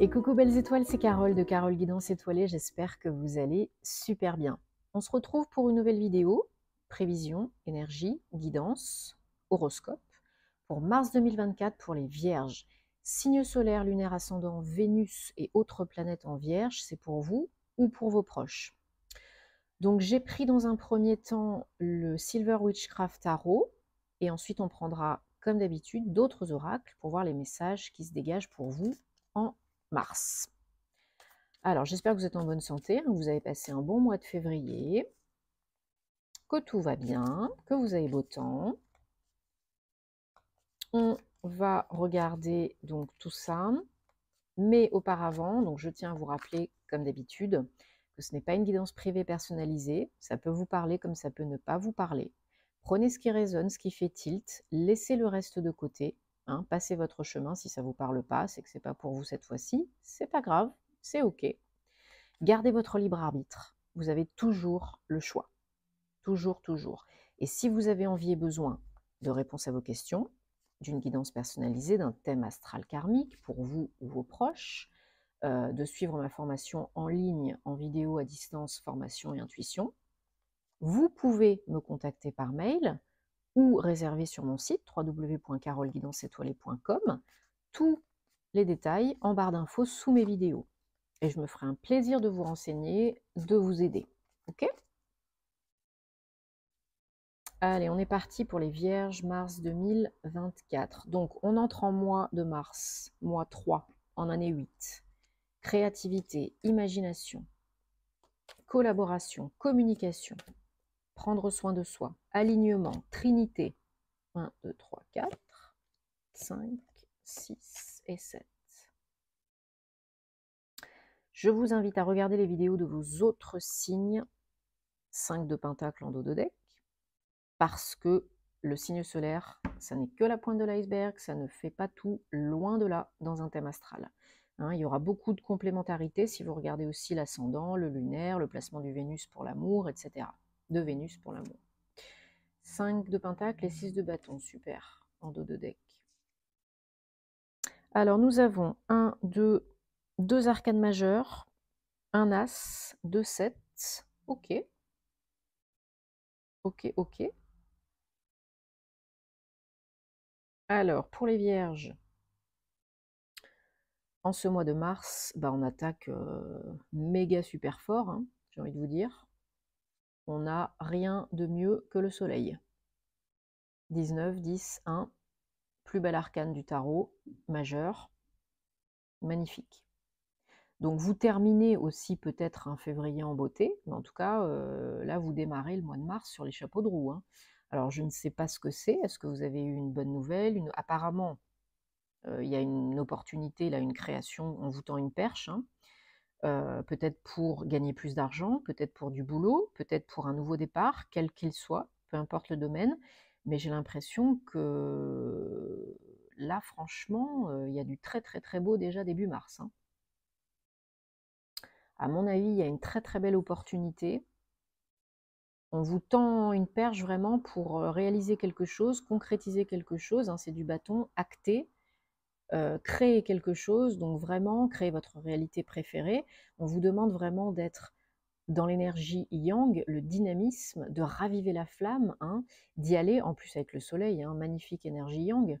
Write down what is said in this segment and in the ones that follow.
Et coucou belles étoiles, c'est Carole de Carole Guidance Étoilée, j'espère que vous allez super bien. On se retrouve pour une nouvelle vidéo, prévision, énergie, guidance, horoscope, pour mars 2024 pour les Vierges. Signe solaire, lunaire, ascendant, Vénus et autres planètes en Vierge, c'est pour vous ou pour vos proches. Donc j'ai pris dans un premier temps le Silver Witchcraft Tarot, et ensuite on prendra, comme d'habitude, d'autres oracles pour voir les messages qui se dégagent pour vous en mars. Alors, j'espère que vous êtes en bonne santé, que vous avez passé un bon mois de février, que tout va bien, que vous avez beau temps. On va regarder donc tout ça, mais auparavant, donc je tiens à vous rappeler, comme d'habitude, que ce n'est pas une guidance privée personnalisée, ça peut vous parler comme ça peut ne pas vous parler. Prenez ce qui résonne, ce qui fait tilt, laissez le reste de côté, passez votre chemin. Si ça ne vous parle pas, c'est que ce n'est pas pour vous cette fois-ci, c'est pas grave, c'est ok. Gardez votre libre arbitre. Vous avez toujours le choix. Toujours, toujours. Et si vous avez envie et besoin de réponses à vos questions, d'une guidance personnalisée, d'un thème astral karmique pour vous ou vos proches, de suivre ma formation en ligne, en vidéo, à distance, formation et intuition, vous pouvez me contacter par mail ou réserver sur mon site www.caroleguidanceétoilée.com. Tous les détails en barre d'infos sous mes vidéos. Et je me ferai un plaisir de vous renseigner, de vous aider. Ok ? Allez, on est parti pour les Vierges, mars 2024. Donc, on entre en mois de mars, mois 3, en année 8. Créativité, imagination, collaboration, communication, prendre soin de soi, alignement, trinité. 1, 2, 3, 4, 5, 6 et 7. Je vous invite à regarder les vidéos de vos autres signes. 5 de pentacle en dos de deck. Parce que le signe solaire, ça n'est que la pointe de l'iceberg, ça ne fait pas tout, loin de là, dans un thème astral. Il y aura beaucoup de complémentarité si vous regardez aussi l'ascendant, le lunaire, le placement du Vénus pour l'amour, etc. De Vénus pour l'amour. 5 de pentacle et 6 de bâton, super, en dos de deck. Alors nous avons 2 arcanes majeures, un as, 2 7, ok. Ok, ok. Alors, pour les Vierges, en ce mois de mars, on attaque méga super fort, j'ai envie de vous dire. On n'a rien de mieux que le soleil. 19, 10, 1, plus bel arcane du tarot, majeur, magnifique. Donc vous terminez aussi peut-être un février en beauté, mais en tout cas, là vous démarrez le mois de mars sur les chapeaux de roue. Alors je ne sais pas ce que c'est, est-ce que vous avez eu une bonne nouvelle? Apparemment, il y a une opportunité, là, une création, on vous tend une perche, peut-être pour gagner plus d'argent, peut-être pour du boulot, peut-être pour un nouveau départ, quel qu'il soit, peu importe le domaine, mais j'ai l'impression que là, franchement, il y a du très très très beau déjà début mars. À mon avis, il y a une très très belle opportunité. On vous tend une perche vraiment pour réaliser quelque chose, concrétiser quelque chose, c'est du bâton, acté, créer quelque chose, donc vraiment créer votre réalité préférée. On vous demande vraiment d'être dans l'énergie yang, le dynamisme, de raviver la flamme, d'y aller, en plus avec le soleil, magnifique énergie yang,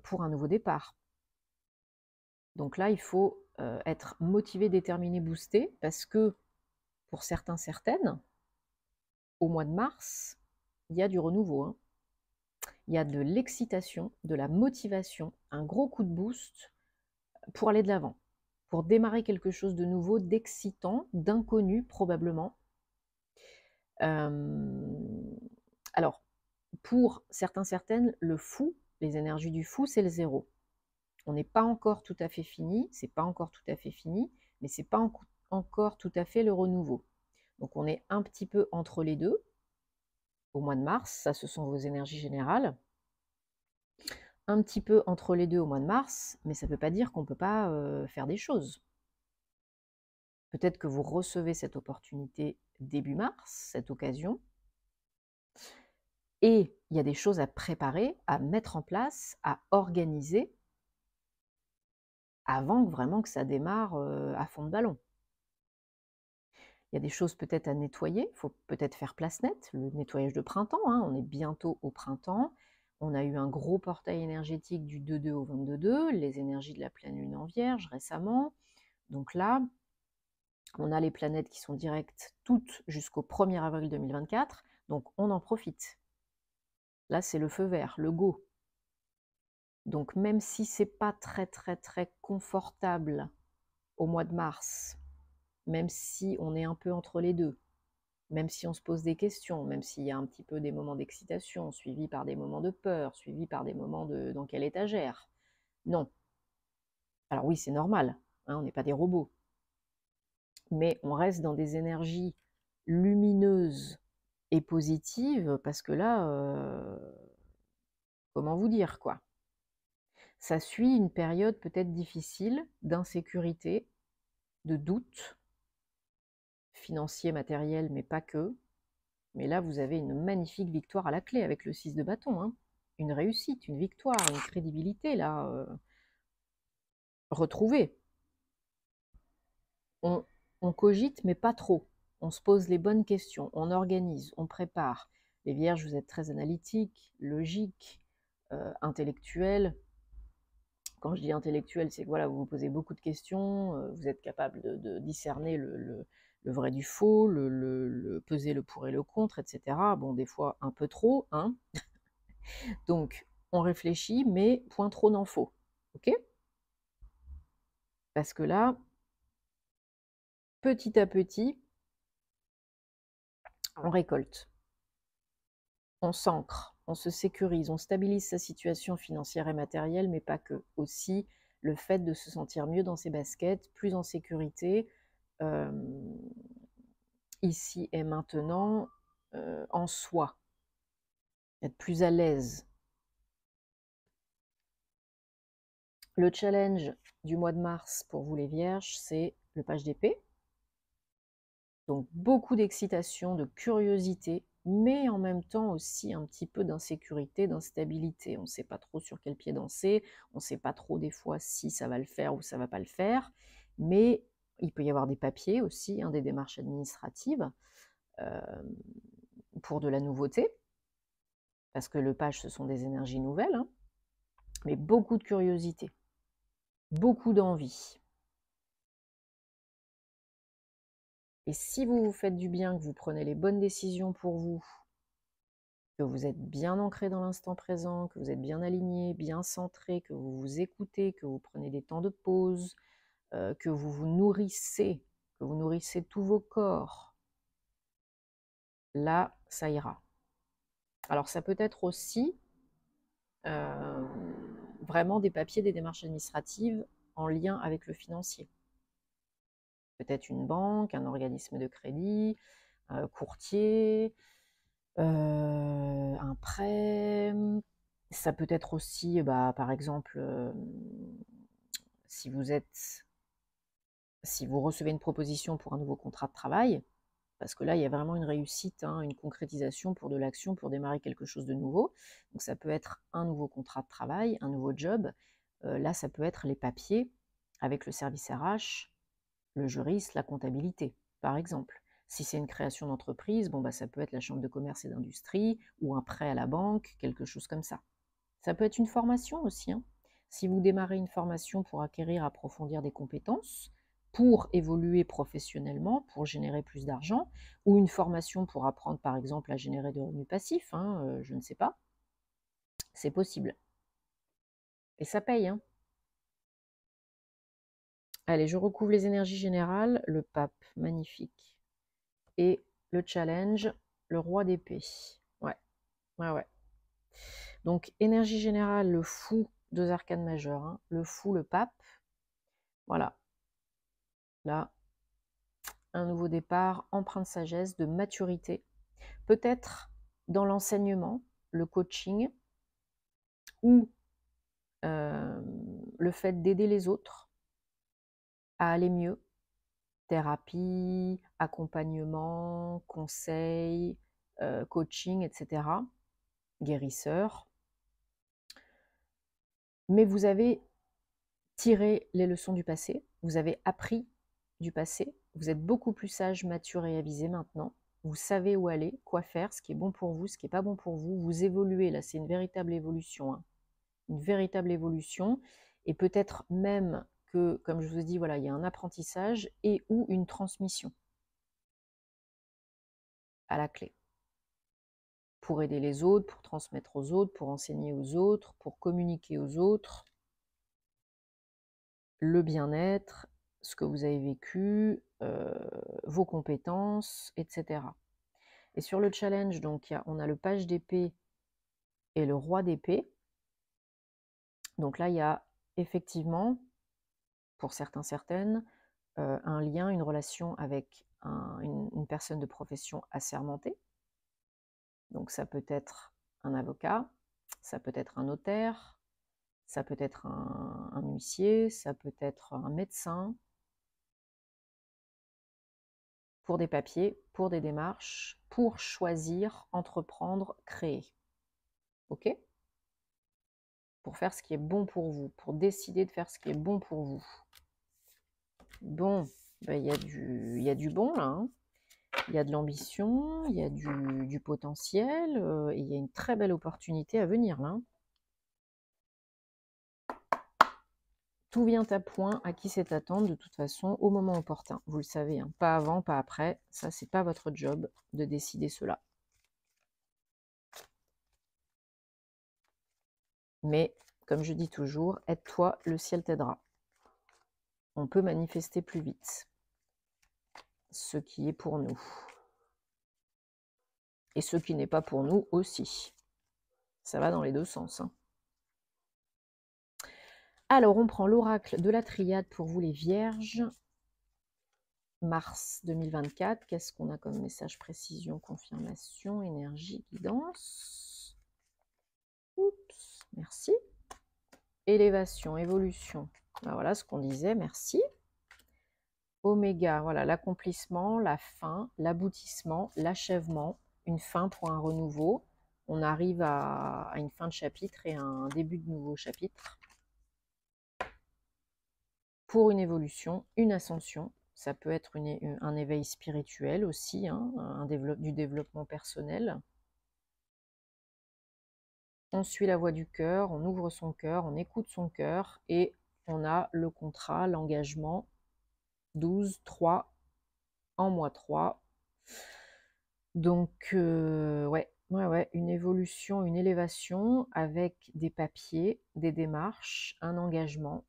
pour un nouveau départ. Donc là, il faut être motivé, déterminé, boosté, parce que pour certains, certaines, au mois de mars, il y a du renouveau. Il y a de l'excitation, de la motivation, un gros coup de boost pour aller de l'avant, pour démarrer quelque chose de nouveau, d'excitant, d'inconnu probablement. Alors, pour certains, certaines, le fou, les énergies du fou, c'est le 0. On n'est pas encore tout à fait fini, c'est pas encore tout à fait fini, mais c'est pas encore tout à fait le renouveau. Donc on est un petit peu entre les deux. Au mois de mars, ça ce sont vos énergies générales. Un petit peu entre les deux au mois de mars, mais ça ne veut pas dire qu'on ne peut pas faire des choses. Peut-être que vous recevez cette opportunité début mars, cette occasion, et il y a des choses à préparer, à mettre en place, à organiser, avant vraiment que ça démarre à fond de ballon. Il y a des choses peut-être à nettoyer, il faut peut-être faire place nette, le nettoyage de printemps, hein, on est bientôt au printemps. On a eu un gros portail énergétique du 2-2 au 22-2, les énergies de la pleine lune en Vierge récemment. Donc là, on a les planètes qui sont directes toutes jusqu'au 1er avril 2024, donc on en profite. Là, c'est le feu vert, le go. Donc même si c'est pas très très très confortable au mois de mars, même si on est un peu entre les deux, même si on se pose des questions, même s'il y a un petit peu des moments d'excitation, suivis par des moments de peur, suivis par des moments de dans quelle étagère? Non. Alors oui, c'est normal, hein, on n'est pas des robots. Mais on reste dans des énergies lumineuses et positives, parce que là, comment vous dire, quoi? Ça suit une période peut-être difficile d'insécurité, de doute, financier, matériel, mais pas que. Mais là, vous avez une magnifique victoire à la clé avec le 6 de bâton, hein. Une réussite, une victoire, une crédibilité, là, retrouvée. On cogite, mais pas trop. On se pose les bonnes questions, on organise, on prépare. Les Vierges, vous êtes très analytiques, logiques, intellectuels. Quand je dis intellectuel, c'est que voilà, vous vous posez beaucoup de questions, vous êtes capable de discerner le vrai du faux, le peser le pour et le contre, etc. Bon, des fois un peu trop, hein. Donc, on réfléchit, mais point trop n'en faut. Ok? Parce que là, petit à petit, on récolte, on s'ancre, on se sécurise, on stabilise sa situation financière et matérielle, mais pas que. Aussi, le fait de se sentir mieux dans ses baskets, plus en sécurité, ici et maintenant, en soi, être plus à l'aise. Le challenge du mois de mars pour vous les Vierges, c'est le page d'épée. Donc beaucoup d'excitation, de curiosité, mais en même temps aussi un petit peu d'insécurité, d'instabilité. On ne sait pas trop sur quel pied danser, on ne sait pas trop des fois si ça va le faire ou ça ne va pas le faire, mais il peut y avoir des papiers aussi, hein, des démarches administratives pour de la nouveauté, parce que le page, ce sont des énergies nouvelles, hein, mais beaucoup de curiosité, beaucoup d'envie. Et si vous vous faites du bien, que vous prenez les bonnes décisions pour vous, que vous êtes bien ancré dans l'instant présent, que vous êtes bien aligné, bien centré, que vous vous écoutez, que vous prenez des temps de pause, que vous vous nourrissez, que vous nourrissez tous vos corps, là, ça ira. Alors ça peut être aussi vraiment des papiers, des démarches administratives en lien avec le financier. Peut-être une banque, un organisme de crédit, un courtier, un prêt. Ça peut être aussi, par exemple, si vous recevez une proposition pour un nouveau contrat de travail, parce que là, il y a vraiment une réussite, hein, une concrétisation pour de l'action, pour démarrer quelque chose de nouveau. Donc ça peut être un nouveau contrat de travail, un nouveau job. Là, ça peut être les papiers avec le service RH, le juriste, la comptabilité, par exemple. Si c'est une création d'entreprise, bon, ça peut être la chambre de commerce et d'industrie ou un prêt à la banque, quelque chose comme ça. Ça peut être une formation aussi, hein. Si vous démarrez une formation pour acquérir, approfondir des compétences, pour évoluer professionnellement, pour générer plus d'argent, ou une formation pour apprendre par exemple à générer des revenus passifs, hein, je ne sais pas, c'est possible. Et ça paye, hein. Allez, je recouvre les énergies générales, le pape, magnifique. Et le challenge, le roi d'épée. Ouais, ouais, ouais. Donc, énergie générale, le fou, 2 arcanes majeures, hein, le fou, le pape. Voilà. Là, un nouveau départ, empreint de sagesse, de maturité. Peut-être dans l'enseignement, le coaching, ou le fait d'aider les autres à aller mieux. Thérapie, accompagnement, conseil, coaching, etc. Guérisseur. Mais vous avez tirez les leçons du passé, vous avez appris du passé, vous êtes beaucoup plus sage, mature et avisé maintenant, vous savez où aller, quoi faire, ce qui est bon pour vous, ce qui n'est pas bon pour vous, vous évoluez, là c'est une véritable évolution, hein. Une véritable évolution, et peut-être même que, comme je vous ai dit, voilà, il y a un apprentissage et ou une transmission à la clé. Pour aider les autres, pour transmettre aux autres, pour enseigner aux autres, pour communiquer aux autres, le bien-être, ce que vous avez vécu, vos compétences, etc. Et sur le challenge, donc, on a le page d'épée et le roi d'épée. Donc là, il y a effectivement, pour certains, certaines, un lien, une relation avec une personne de profession assermentée. Donc ça peut être un avocat, ça peut être un notaire, ça peut être un huissier, ça peut être un médecin, pour des papiers, pour des démarches, pour choisir, entreprendre, créer. Ok? Pour faire ce qui est bon pour vous, pour décider de faire ce qui est bon pour vous. Bon, ben, y a du bon là, hein. Il y a de l'ambition, il y a du potentiel, et il y a une très belle opportunité à venir là. Tout vient à point, à qui c'est attendre de toute façon au moment opportun. Vous le savez, hein. Pas avant, pas après. Ça, c'est pas votre job de décider cela. Mais, comme je dis toujours, aide-toi, le ciel t'aidera. On peut manifester plus vite ce qui est pour nous. Et ce qui n'est pas pour nous aussi. Ça va dans les deux sens, hein. Alors, on prend l'oracle de la triade pour vous les vierges. Mars 2024, qu'est-ce qu'on a comme message, précision, confirmation, énergie, guidance? Oups, merci. Élévation, évolution. Ben voilà ce qu'on disait, merci. Oméga, voilà, l'accomplissement, la fin, l'aboutissement, l'achèvement, une fin pour un renouveau. On arrive à une fin de chapitre et un début de nouveau chapitre. Pour une évolution, une ascension. Ça peut être un éveil spirituel aussi, hein, du développement personnel. On suit la voie du cœur, on ouvre son cœur, on écoute son cœur et on a le contrat, l'engagement 12, 3, en mois 3. Donc, ouais, une évolution, une élévation avec des papiers, des démarches, un engagement.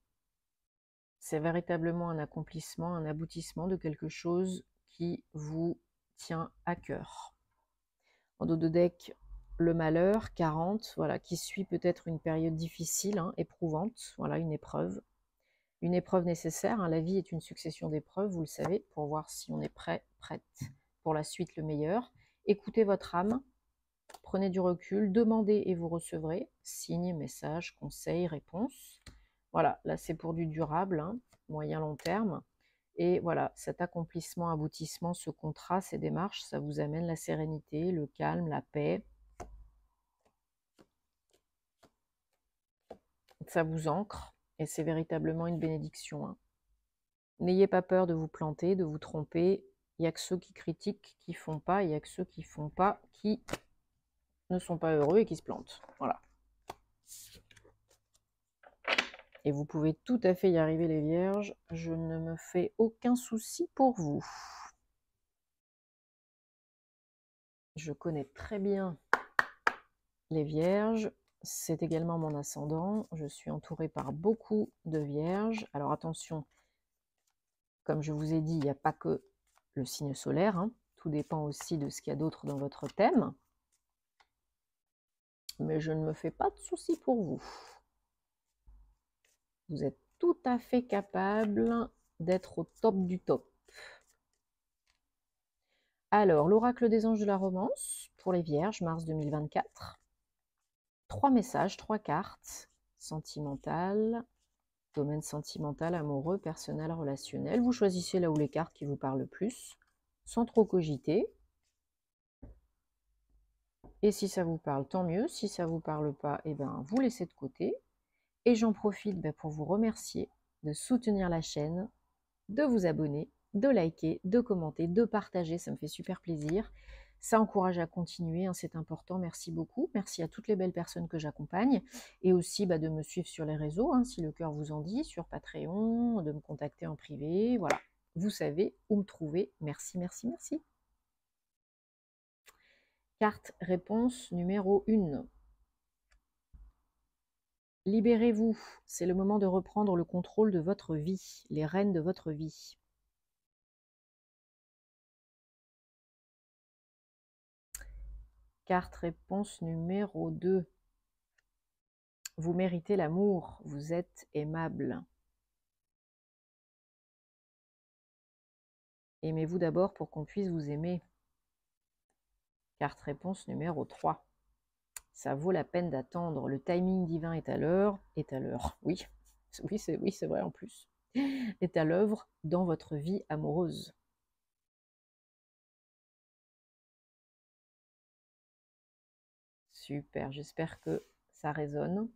C'est véritablement un accomplissement, un aboutissement de quelque chose qui vous tient à cœur. En dos de deck, le malheur, 40, voilà, qui suit peut-être une période difficile, hein, éprouvante, voilà, une épreuve nécessaire, hein. La vie est une succession d'épreuves, vous le savez, pour voir si on est prêt, prête pour la suite, le meilleur. Écoutez votre âme, prenez du recul, demandez et vous recevrez, signes, messages, conseils, réponses. Voilà, là c'est pour du durable, hein, moyen long terme. Et voilà, cet accomplissement, aboutissement, ce contrat, ces démarches, ça vous amène la sérénité, le calme, la paix. Ça vous ancre et c'est véritablement une bénédiction, hein. N'ayez pas peur de vous planter, de vous tromper. Il n'y a que ceux qui critiquent qui ne font pas, il n'y a que ceux qui ne font pas qui ne sont pas heureux et qui se plantent. Voilà. Et vous pouvez tout à fait y arriver, les vierges. Je ne me fais aucun souci pour vous. Je connais très bien les vierges. C'est également mon ascendant. Je suis entourée par beaucoup de vierges. Alors attention, comme je vous ai dit, il n'y a pas que le signe solaire, hein. Tout dépend aussi de ce qu'il y a d'autre dans votre thème. Mais je ne me fais pas de soucis pour vous. Vous êtes tout à fait capable d'être au top du top. Alors, l'oracle des anges de la romance pour les vierges, mars 2024. 3 messages, 3 cartes. Sentimental, domaine sentimental, amoureux, personnel, relationnel. Vous choisissez là où les cartes qui vous parlent le plus, sans trop cogiter. Et si ça vous parle, tant mieux. Si ça ne vous parle pas, eh ben, vous laissez de côté. Et j'en profite pour vous remercier de soutenir la chaîne, de vous abonner, de liker, de commenter, de partager, ça me fait super plaisir. Ça encourage à continuer, hein, c'est important, merci beaucoup. Merci à toutes les belles personnes que j'accompagne et aussi de me suivre sur les réseaux, hein, si le cœur vous en dit, sur Patreon, de me contacter en privé, voilà. Vous savez où me trouver. Merci, merci, merci. Carte réponse numéro 1. Libérez-vous, c'est le moment de reprendre le contrôle de votre vie, les rênes de votre vie. Carte réponse numéro 2. Vous méritez l'amour, vous êtes aimable. Aimez-vous d'abord pour qu'on puisse vous aimer. Carte réponse numéro 3. Ça vaut la peine d'attendre, le timing divin est à l'heure, oui, c'est vrai en plus, est à l'œuvre dans votre vie amoureuse. Super, j'espère que ça résonne.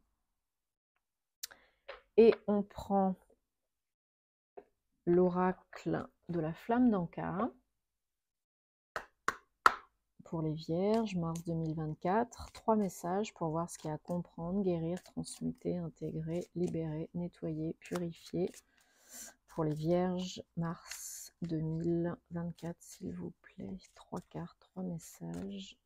Et on prend l'oracle de la flamme d'Ankara pour les vierges, mars 2024. 3 messages pour voir ce qu'il y a à comprendre, guérir, transmuter, intégrer, libérer, nettoyer, purifier. Pour les vierges, mars 2024, s'il vous plaît. 3 cartes, 3 messages.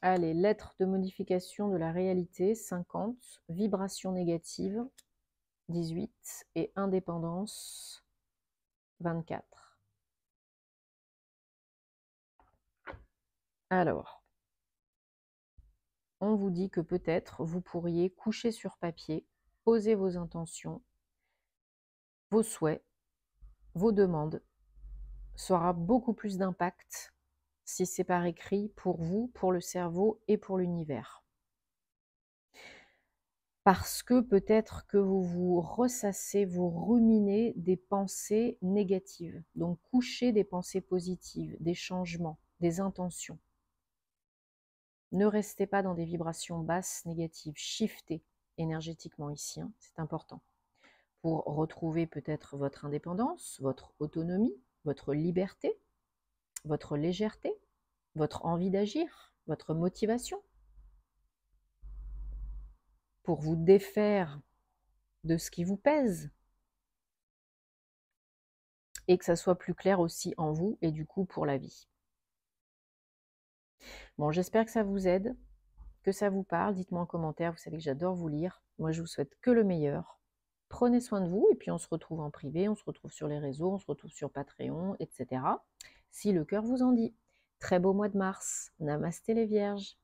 Allez, lettre de modification de la réalité, 50, vibration négative, 18, et indépendance, 24. Alors, on vous dit que peut-être vous pourriez coucher sur papier, poser vos intentions, vos souhaits, vos demandes. Ça aura beaucoup plus d'impact si c'est par écrit pour vous, pour le cerveau et pour l'univers. Parce que peut-être que vous vous ressassez, vous ruminez des pensées négatives. Donc couchez des pensées positives, des changements, des intentions. Ne restez pas dans des vibrations basses, négatives. Shiftez énergétiquement ici, hein, c'est important. Pour retrouver peut-être votre indépendance, votre autonomie, votre liberté, votre légèreté, votre envie d'agir, votre motivation. Pour vous défaire de ce qui vous pèse. Et que ça soit plus clair aussi en vous et du coup pour la vie. Bon, j'espère que ça vous aide, que ça vous parle. Dites-moi en commentaire, vous savez que j'adore vous lire. Moi, je vous souhaite que le meilleur. Prenez soin de vous et puis on se retrouve en privé, on se retrouve sur les réseaux, on se retrouve sur Patreon, etc. Si le cœur vous en dit. Très beau mois de mars. Namasté les vierges.